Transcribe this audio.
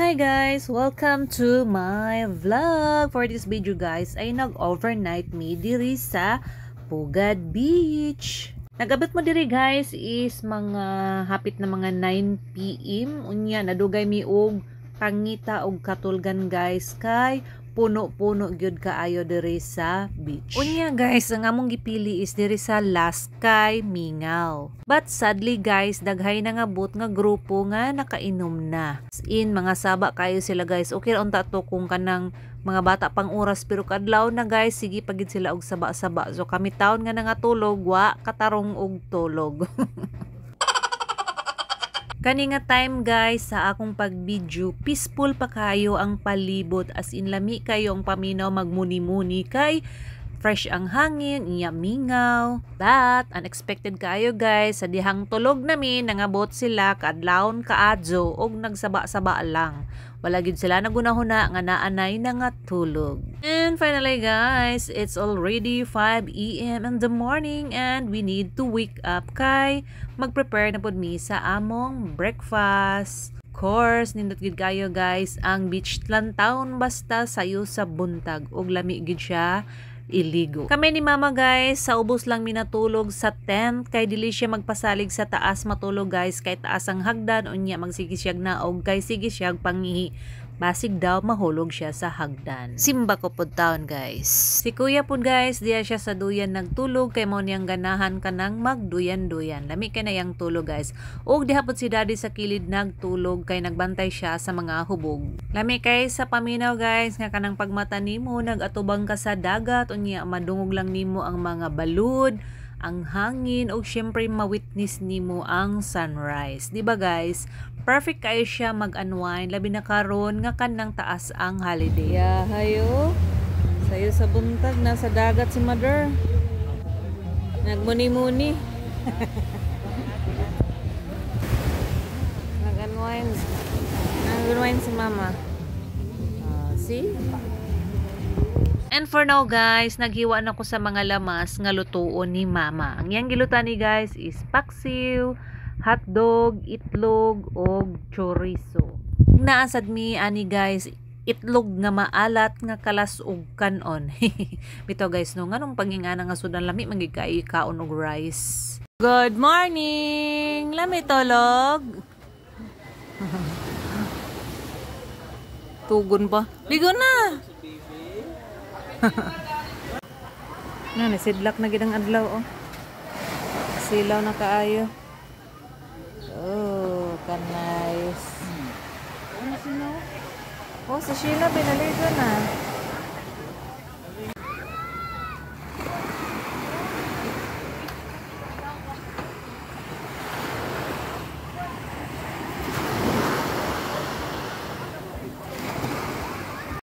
Hi guys! Welcome to my vlog! For this video guys, ay nag-overnight me diri sa Pugad Beach. Nagabot mo diri guys is mga hapit na mga 9 PM. Unya, nadugay mi og pangita og katulgan guys kay puno-puno gyud kaayo diri sa beach. Unya guys, ang among gipili is diri sa Laskay, Mingaw. But sadly guys, daghay na nga but nga grupo nga nakainom na. As in, mga saba kayo sila guys. Okay ra unta to kung kanang mga bata pang oras, pero kadlaw na guys, sige pagid sila og saba-saba. So kami taon nga nangatulog, wa katarong og tulog. Kani nga time guys sa akong pag-video, peaceful pa kayo ang palibot, as in lami kayo ang paminaw, magmuni-muni kay fresh ang hangin, iya mingaw. But unexpected kayo guys, sa dihang tulog namin nangabot sila kadlawon kaadto og nagsaba-saba lang. Wala gid sila nagunahuna nga naanay na nga tulog. And finally guys, it's already 5 AM in the morning and we need to wake up kay mag-prepare na pud mi sa among breakfast. Of course, nindot gid kayo guys ang beach lantaon basta sayo sa buntag og lami gid siya iligo. Kami ni mama guys, sa ubos lang minatulog sa tent kay dili siya magpasalig sa taas matulog guys, kay taas ang hagdan unya magsigisyag na og kay sigisyag pangihi. Basig daw mahulog siya sa hagdan. Simba ko pud taon guys. Si kuya pud guys, diya siya sa duyan nagtulog kay mo niyang ganahan kanang magduyan-duyan. Lami kay na yang tulog guys. Og diha pud si daddy sa kilid nagtulog kay nagbantay siya sa mga hubog. Lami kay sa paminaw guys nga kanang pagmata nimo nagatubang ka sa dagat unya madungog lang nimo ang mga balud, ang hangin o syempre ma-witness nimo ang sunrise. Di ba guys? Perfect kayo siya mag-unwind labi na karon nga kanang taas ang holiday. Yeah, hayo. Sayo sa buntag nasa dagat si mother. Nagmuni-muni. Nag-unwind. Nag-unwind si mama. See? And for now guys, naghiwa na ko sa mga lamas nga lutuon ni mama. Ang iyang gilutan ni guys is paksiw, hotdog, itlog, og chorizo. Naasad mi ani guys, itlog nga maalat nga kalas og kanon. Bito guys no, nganong pangingana nga sudan lami magigay kaon og rice. Good morning! Lami tolog. Tugon pa. Ligo na! Nasidlak na gidang adlaw oh. Silaw na kaayo. Oh, ka-nice. Ano sino? Oh, si Sheila binaligo na.